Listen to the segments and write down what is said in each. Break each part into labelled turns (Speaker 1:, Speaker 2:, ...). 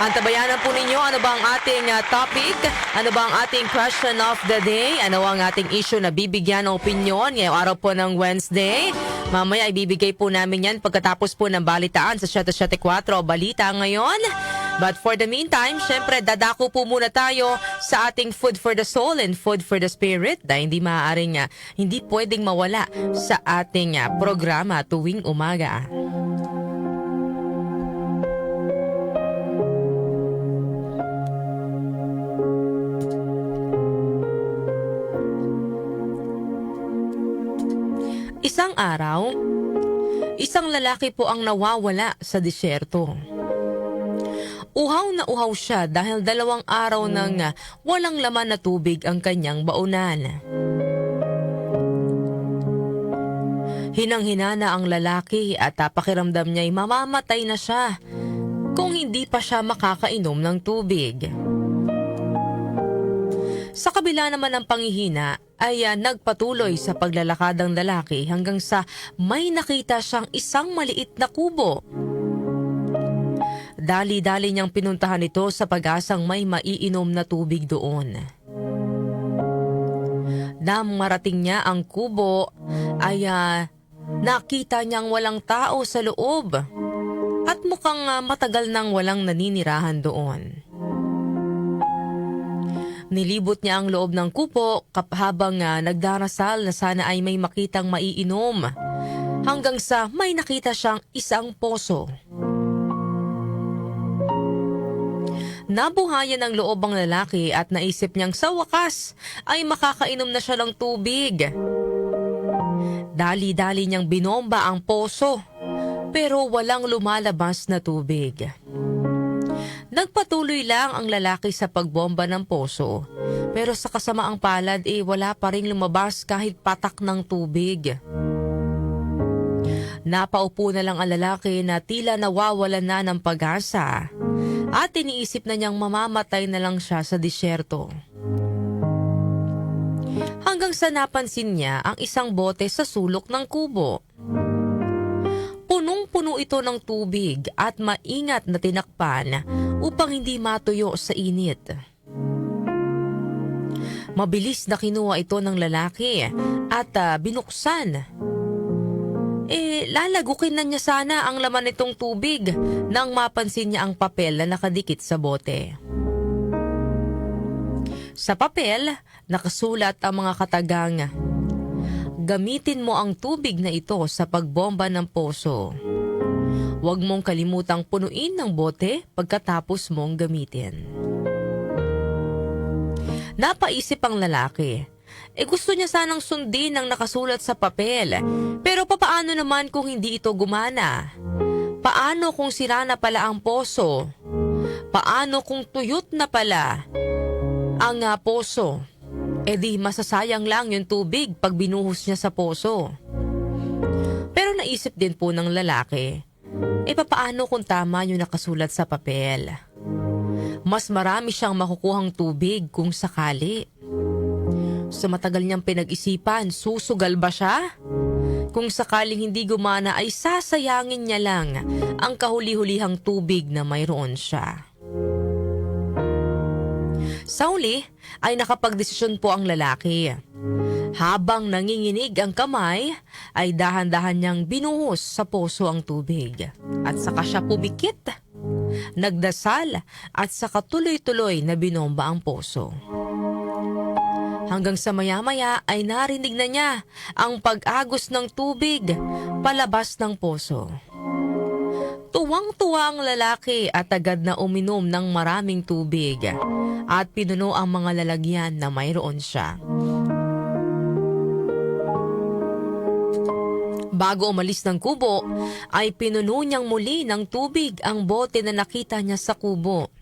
Speaker 1: Antabayanan po ninyo ano ba ang ating topic, ano ba ang ating question of the day, ano ang ating issue na bibigyan ng opinyon ngayong araw po ng Wednesday. Mamaya ibibigay po namin yan pagkatapos po ng balitaan sa 774 Balita Ngayon. But for the meantime, syempre dadako po muna tayo sa ating Food for the Soul and Food for the Spirit dahil hindi pwedeng mawala sa ating programa tuwing umaga. Isang araw, isang lalaki po ang nawawala sa disyerto. Uhaw na uhaw siya dahil 2 araw nang walang laman na tubig ang kanyang baunan. Hinang-hina na ang lalaki at pakiramdam niya'y mamamatay na siya kung hindi pa siya makakainom ng tubig. Sa kabila naman ng panghihina ay nagpatuloy sa paglalakad ang lalaki hanggang sa may nakita siyang isang maliit na kubo. Dali-dali niyang pinuntahan ito sa pag-asang may maiinom na tubig doon. Nang marating niya ang kubo ay nakita niyang walang tao sa loob at mukhang matagal nang walang naninirahan doon. Nilibot niya ang loob ng kubo habang nagdarasal na sana ay may makitang maiinom hanggang sa may nakita siyang isang poso. Nabuhayan ang loob ang lalaki at naisip niyang sa wakas ay makakainom na siya ng tubig. Dali-dali niyang binomba ang poso pero walang lumalabas na tubig. Nagpatuloy lang ang lalaki sa pagbomba ng poso pero sa kasamaang palad wala pa ring lumabas kahit patak ng tubig. Napaupo na lang ang lalaki na tila nawawalan na ng pag-asa at iniisip na niyang mamamatay na lang siya sa disyerto. Hanggang sa napansin niya ang isang bote sa sulok ng kubo. Punong-puno ito ng tubig at maingat na tinakpan upang hindi matuyo sa init. Mabilis na kinuha ito ng lalaki at binuksan. Lalagukin na niya sana ang laman nitong tubig nang mapansin niya ang papel na nakadikit sa bote. Sa papel, nakasulat ang mga katagang, "Gamitin mo ang tubig na ito sa pagbomba ng poso. Huwag mong kalimutang punuin ng bote pagkatapos mong gamitin." Napaisip ang lalaki. Gusto niya sanang sundin ang nakasulat sa papel. Pero papaano naman kung hindi ito gumana? Paano kung sira na pala ang poso? Paano kung tuyot na pala ang poso? Di masasayang lang yung tubig pag binuhos niya sa poso. Pero naisip din po ng lalaki, papaano kung tama yung nakasulat sa papel? Mas marami siyang makukuhang tubig kung sakali. Sa matagal niyang pinag-isipan, susugal ba siya? Kung sakaling hindi gumana ay sasayangin niya lang ang kahuli-hulihang tubig na mayroon siya. Sa huli ay nakapagdesisyon po ang lalaki. Habang nanginginig ang kamay, ay dahan-dahan niyang binuhos sa poso ang tubig. At saka siya pumikit, nagdasal at saka tuloy-tuloy na binomba ang poso. Hanggang sa maya-maya ay narinig na niya ang pag-agos ng tubig palabas ng poso. Tuwang-tuwa ang lalaki at agad na uminom ng maraming tubig at pinuno ang mga lalagyan na mayroon siya. Bago umalis ng kubo, ay pinuno niyang muli ng tubig ang bote na nakita niya sa kubo.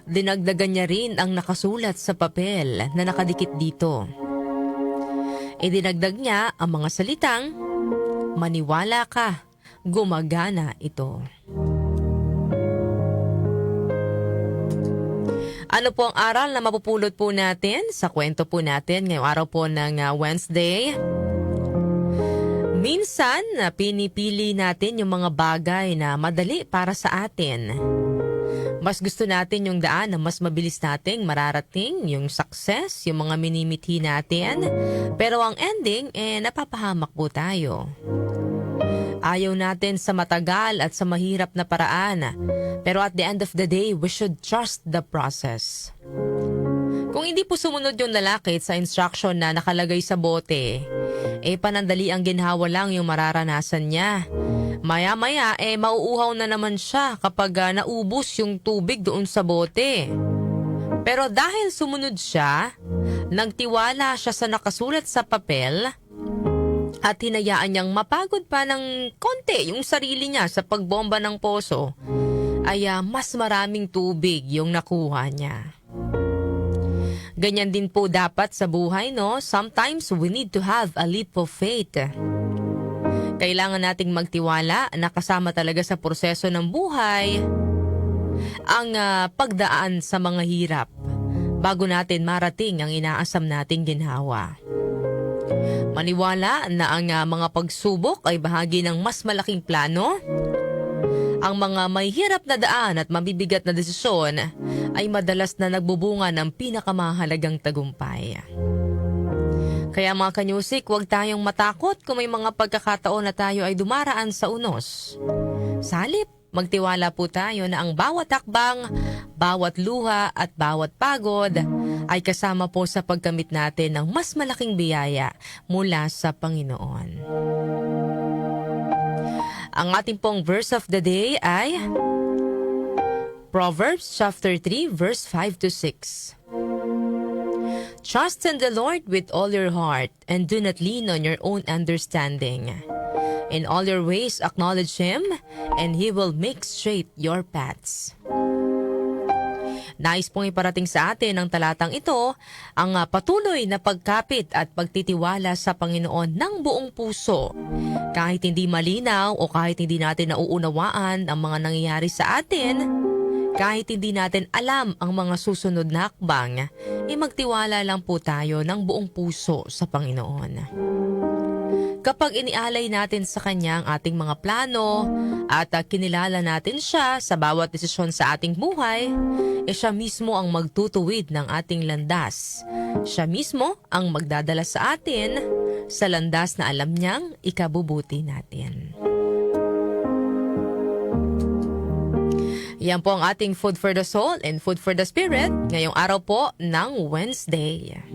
Speaker 1: Dinagdagan niya rin ang nakasulat sa papel na nakadikit dito. Dinagdag niya ang mga salitang, "Maniwala ka, gumagana ito." Ano po ang aral na mapupulot po natin sa kwento po natin ngayong araw po ng Wednesday? Minsan, pinipili natin yung mga bagay na madali para sa atin. Mas gusto natin yung daan na mas mabilis nating mararating, yung success, yung mga minimithi natin. Pero ang ending, napapahamak po tayo. Ayaw natin sa matagal at sa mahirap na paraan. Pero at the end of the day, we should trust the process. Kung hindi po sumunod yung lalaki sa instruction na nakalagay sa bote, panandali ang ginhawa lang yung mararanasan niya. Maya-maya, mauuhaw na naman siya kapag naubos yung tubig doon sa bote. Pero dahil sumunod siya, nagtiwala siya sa nakasulat sa papel at hinayaan niyang mapagod pa ng konti yung sarili niya sa pagbomba ng poso, ay mas maraming tubig yung nakuha niya. Ganyan din po dapat sa buhay, no? Sometimes we need to have a leap of faith. Kailangan nating magtiwala na kasama talaga sa proseso ng buhay ang pagdaan sa mga hirap bago natin marating ang inaasam nating ginhawa. Maniwala na ang mga pagsubok ay bahagi ng mas malaking plano. Ang mga may hirap na daan at mabibigat na desisyon ay madalas na nagbubunga ng pinakamahalagang tagumpay. Kaya mga kanyusik, huwag tayong matakot kung may mga pagkakataon na tayo ay dumaraan sa unos. Sa halip, magtiwala po tayo na ang bawat hakbang, bawat luha at bawat pagod ay kasama po sa pagkamit natin ng mas malaking biyaya mula sa Panginoon. Ang ating pong verse of the day ay Proverbs chapter 3 verse 5 to 6. Trust in the Lord with all your heart and do not lean on your own understanding. In all your ways acknowledge Him and He will make straight your paths. Nais pong iparating sa atin ng talatang ito ang patuloy na pagkapit at pagtitiwala sa Panginoon ng buong puso. Kahit hindi malinaw o kahit hindi natin nauunawaan ang mga nangyayari sa atin, kahit hindi natin alam ang mga susunod na hakbang, magtiwala lang po tayo ng buong puso sa Panginoon. Kapag inialay natin sa Kanya ang ating mga plano at kinilala natin Siya sa bawat desisyon sa ating buhay, Siya mismo ang magtutuwid ng ating landas. Siya mismo ang magdadala sa atin sa landas na alam niyang ikabubuti natin. Yan po ang ating Food for the Soul and Food for the Spirit ngayong araw po ng Wednesday.